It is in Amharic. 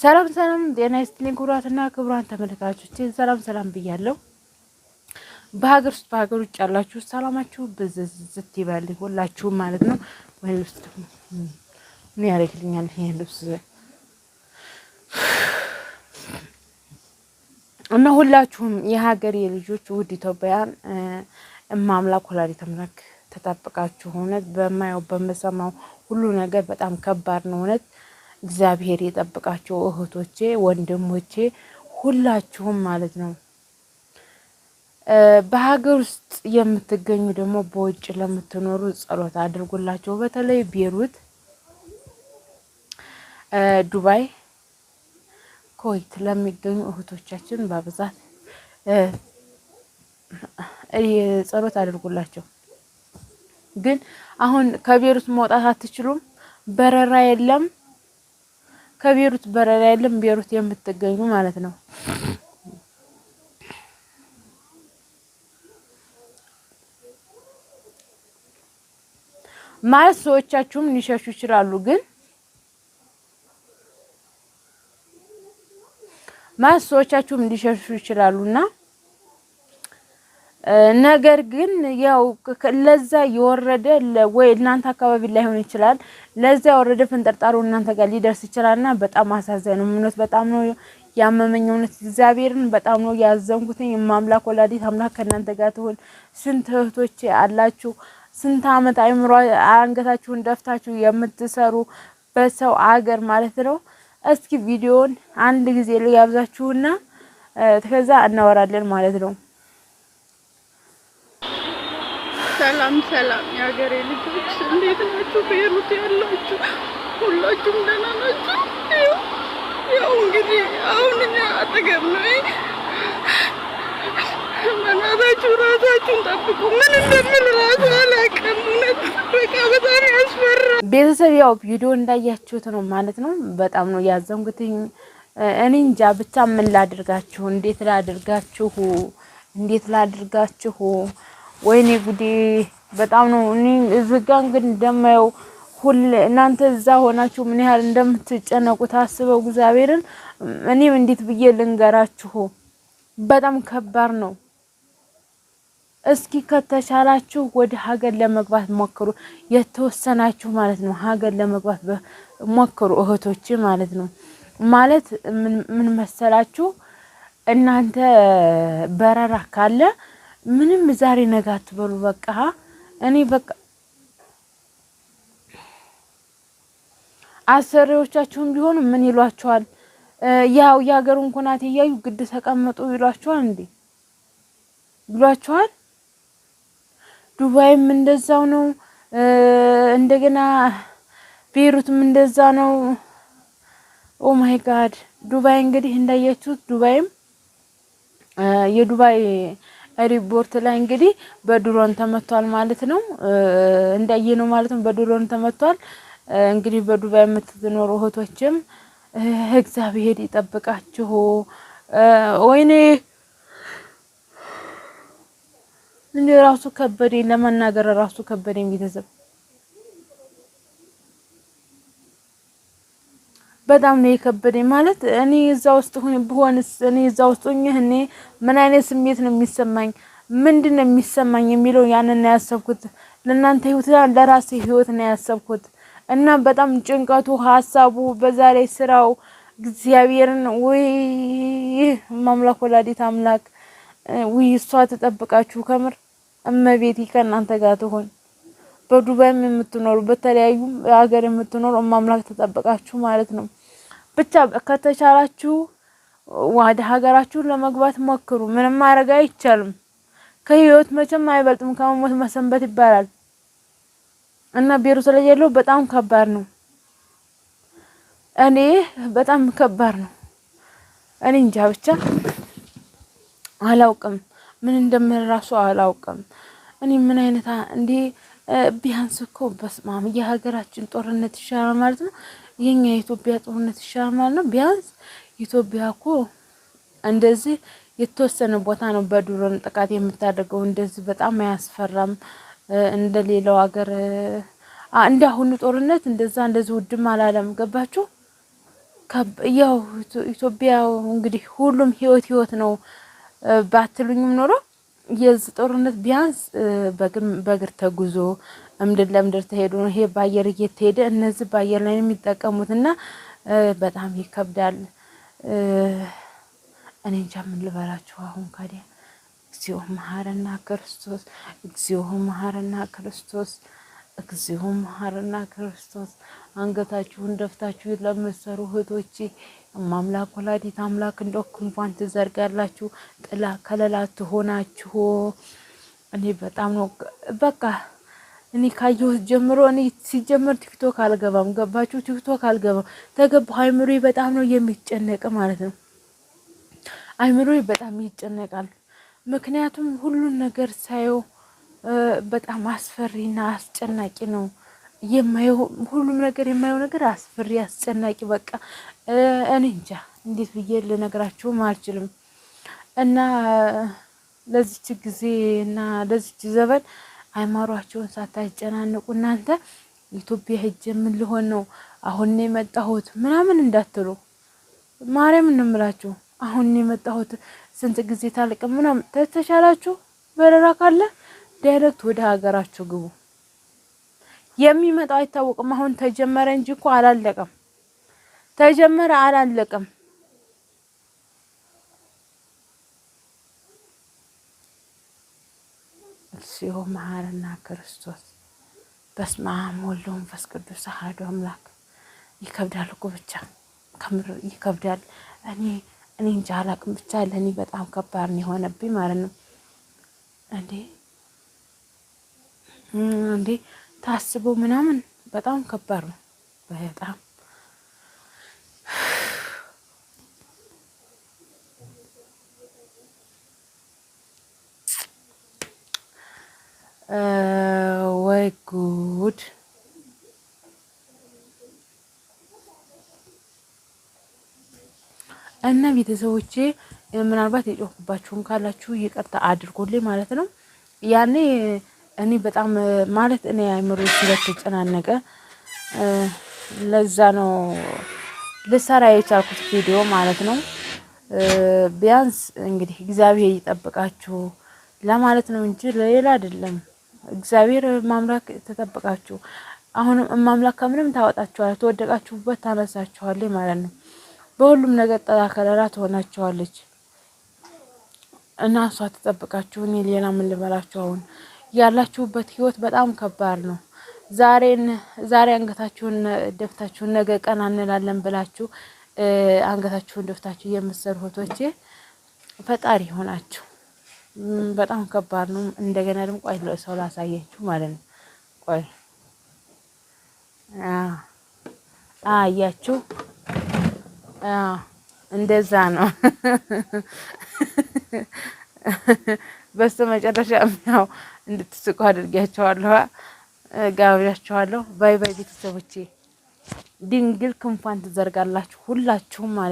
ሰላም ሰላም ጤና ይስጥልኝ ክቡራትና ክቡራን ተመልካቾች ሰላም ብያለሁ። በሀገር ውስጥ በሀገር ውጭ ያላችሁ ሰላማችሁ ብዝዝት ይበል ሁላችሁም ማለት ነው። ወይ ልብስ ምን ያደርግልኛል ይሄ ልብስ እና ሁላችሁም የሀገሬ ልጆች ውድ ኢትዮጵያውያን እማምላክ ወላዲተ አምላክ ተጠብቃችሁ እውነት በማየው በመሰማው ሁሉ ነገር በጣም ከባድ ነው እውነት እግዚአብሔር ይጠብቃችሁ እህቶቼ ወንድሞቼ ሁላችሁም ማለት ነው። በሀገር ውስጥ የምትገኙ ደግሞ በውጭ ለምትኖሩ ጸሎት አድርጉላቸው። በተለይ ቤሩት፣ ዱባይ፣ ኩዌት ለሚገኙ እህቶቻችን በብዛት ጸሎት አድርጉላቸው። ግን አሁን ከቤሩት መውጣት አትችሉም፣ በረራ የለም። ከቤሩት በረራ የለም። ቤሩት የምትገኙ ማለት ነው ማለት ሰዎቻችሁም ሊሸሹ ይችላሉ። ግን ማለት ሰዎቻችሁም ሊሸሹ ይችላሉና ነገር ግን ያው ለዛ የወረደ ወይ እናንተ አካባቢ ላይሆን ይችላል። ለዛ የወረደ ፍንጠርጣሩ እናንተ ጋር ሊደርስ ይችላልና በጣም አሳዛኝ ነው። ምንነት በጣም ነው ያመመኝ። እውነት እግዚአብሔርን በጣም ነው ያዘንኩትኝ። ማምላክ ወላዲት አምላክ ከእናንተ ጋር ትሁን። ስንት እህቶች አላችሁ፣ ስንት አመት አይምሮ አንገታችሁን ደፍታችሁ የምትሰሩ በሰው አገር ማለት ነው። እስኪ ቪዲዮን አንድ ጊዜ ልጋብዛችሁና ከዛ እናወራለን ማለት ነው። ሰላም የሀገሬ ልጆች እንዴት ናችሁ? ቤሩት ያላችሁ ሁላችሁም ደህና ናችሁ? ያው እንግዲህ አሁን እኛ አጠገብ ነው። በእናታችሁ ራሳችሁን ጠብቁ። ምን እንደምን ራሱ አላውቅም። እውነት በቃ በጣም ያስፈራል። ቤተሰብ ያው ቪዲዮ እንዳያችሁት ነው ማለት ነው። በጣም ነው ያዘንኩትኝ። እኔ እንጃ ብቻ ምን ላድርጋችሁ፣ እንዴት ላድርጋችሁ ወይኔ ጉዴ በጣም ነው። እኔ እዝጋን ግን እንደማየው እናንተ እዛ ሆናችሁ ምን ያህል እንደምትጨነቁ ታስበው እግዚአብሔርን እኔም እንዴት ብዬ ልንገራችሁ። በጣም ከባድ ነው። እስኪ ከተቻላችሁ ወደ ሀገር ለመግባት ሞክሩ፣ የተወሰናችሁ ማለት ነው። ሀገር ለመግባት ሞክሩ እህቶች ማለት ነው። ማለት ምን መሰላችሁ እናንተ በረራ ካለ ምንም ዛሬ ነገ አትበሉ። በቃ እኔ በቃ አሰሪዎቻችሁም ቢሆኑ ምን ይሏችኋል? ያው የሀገሩን ኩናት እያዩ ግድ ተቀመጡ ይሏችኋል እንዴ? ይሏችኋል። ዱባይም እንደዛው ነው። እንደገና ቤሩትም እንደዛ ነው። ኦ ማይ ጋድ ዱባይ እንግዲህ እንዳያችሁት ዱባይም የዱባይ ሪፖርት ላይ እንግዲህ በድሮን ተመቷል ማለት ነው። እንዳየነው ማለት ነው በድሮን ተመቷል። እንግዲህ በዱባይ የምትኖሩ እህቶችም እግዚአብሔር ይጠብቃችሁ። ወይኔ እንዴ ራሱ ከበደኝ፣ ለመናገር ራሱ ከበደኝ። ቤተሰብ በጣም ነው የከበደኝ። ማለት እኔ እዛ ውስጥ ብሆንስ እኔ እዛ ውስጥ እኔ ምን አይነት ስሜት ነው የሚሰማኝ፣ ምንድነው የሚሰማኝ የሚለው ያንን ነው ያሰብኩት። ለእናንተ ህይወት ለራሴ ህይወት ነው ያሰብኩት። እና በጣም ጭንቀቱ ሀሳቡ በዛ ላይ ስራው እግዚአብሔርን ወይ ማምላክ ወላዲት አምላክ ወይ እሷ ተጠብቃችሁ ከምር እመቤቴ ከእናንተ ጋር ትሆን። በዱባይም የምትኖሩ በተለያዩ ሀገር የምትኖሩ ማምላክ ተጠብቃችሁ ማለት ነው። ብቻ ከተቻላችሁ ወደ ሀገራችሁ ለመግባት ሞክሩ። ምንም ማድረግ አይቻልም። ከህይወት መቼም አይበልጥም ከመሞት መሰንበት ይባላል። እና ቤሩት ላይ ያለው በጣም ከባድ ነው። እኔ በጣም ከባድ ነው። እኔ እንጃ ብቻ አላውቅም ምን እንደምራሱ አላውቅም። እኔ ምን አይነት እንዴ ቢያንስ እኮ በስማም የሀገራችን ጦርነት ይሻላል ማለት ነው። የኛ የኢትዮጵያ ጦርነት ይሻላል ማለት ነው። ቢያንስ ኢትዮጵያ እኮ እንደዚህ የተወሰነ ቦታ ነው በድሮን ጥቃት የምታደርገው። እንደዚህ በጣም አያስፈራም። እንደሌላው ሀገር እንዳሁኑ ጦርነት እንደዚህ ውድም አላለም። ገባችሁ? ያው ኢትዮጵያ እንግዲህ ሁሉም ህይወት ነው ባትሉኝም ኖሮ የዚህ ጦርነት ቢያንስ በእግር ተጉዞ እምድር ለምድር ተሄዱ ነው። ይሄ በአየር እየተሄደ እነዚህ በአየር ላይ የሚጠቀሙትና በጣም ይከብዳል። እኔ እንጃ ምን ልበላችሁ አሁን ካዲያ እግዚኦ መሐረና ክርስቶስ፣ እግዚኦ መሐረና ክርስቶስ፣ እግዚኦ መሐረና ክርስቶስ። አንገታችሁን ደፍታችሁ ለምትሰሩ እህቶቼ አምላክ ወላዲት አምላክ እንደው ክንፏን ትዘርጋላችሁ፣ ጥላ ከለላ ትሆናችሁ። እኔ በጣም ነው በቃ እኔ ካየሁት ጀምሮ እኔ ሲጀመር ቲክቶክ አልገባም። ገባችሁ? ቲክቶክ አልገባም። ተገባሁ። አይምሮዬ በጣም ነው የሚጨነቅ ማለት ነው። አይምሮዬ በጣም ይጨነቃል። ምክንያቱም ሁሉን ነገር ሳየው በጣም አስፈሪና አስጨናቂ ነው የማየው። ሁሉም ነገር የማየው ነገር አስፈሪ አስጨናቂ በቃ እኔ እንጃ እንዴት ብዬ ልነግራችሁም አልችልም። እና ለዚች ጊዜ እና ለዚች ዘመን አይማሯቸውን ሳታጨናንቁ እናንተ ኢትዮጵያ ሄጄ ምን ልሆን ነው አሁን ነው የመጣሁት ምናምን እንዳትሉ። ማርያም እንምላችሁ አሁን ነው የመጣሁት ስንት ጊዜ ታልቅ ምናምን ተቻላችሁ በረራ ካለ ዳይሬክት ወደ ሀገራችሁ ግቡ። የሚመጣው አይታወቅም። አሁን ተጀመረ እንጂ እኮ አላለቀም። ተጀመረ አላለቀም። እግዚኦ መሐረና ክርስቶስ። በስመ አብ ወወልድ ወመንፈስ ቅዱስ አሐዱ አምላክ። ይከብዳል እኮ ብቻ ከምር ይከብዳል። እኔ እንጃ አላቅም። ብቻ ለኔ በጣም ከባድ ነው የሆነብኝ ማለት ነው። እንዴ ታስቦ ምናምን በጣም ከባድ ነው በጣም ወይ ጉድ። እና ቤተሰቦቼ ምናልባት የጮህኩባችሁን ካላችሁ ይቅርታ አድርጎልኝ ማለት ነው። ያኔ እኔ በጣም ማለት እኔ አይምሮ ስለተጨናነቀ ለዛ ነው ልሰራ የቻልኩት ቪዲዮ ማለት ነው። ቢያንስ እንግዲህ እግዚአብሔር ይጠብቃችሁ ለማለት ነው እንጂ ለሌላ አይደለም። እግዚአብሔር ማምላክ ተጠብቃችሁ አሁንም ማምላክ ከምንም ታወጣችኋለች፣ ተወደቃችሁበት ታነሳችኋለች ማለት ነው። በሁሉም ነገር ጥላ ከለላ ትሆናችኋለች እና እሷ ተጠብቃችሁ። እኔ ሌላ ምን ልበላችሁ? አሁን ያላችሁበት ህይወት በጣም ከባድ ነው። ዛሬ አንገታችሁን ደፍታችሁ ነገ ቀና እንላለን ብላችሁ አንገታችሁን ደፍታችሁ የምትሰሩ እህቶቼ ፈጣሪ ሆናችሁ በጣም ከባድ ነው። እንደገና ደግሞ ቆይ ሰው ላሳያችሁ ማለት ነው። ቆይ አያችሁ እንደዛ ነው። በስተመጨረሻ ያው እንድትስቁ አድርጊያቸዋለሁ፣ ጋብዣቸዋለሁ። ባይ ባይ ቤተሰቦቼ። ድንግል ክንፏን ትዘርጋላችሁ ሁላችሁም ማለት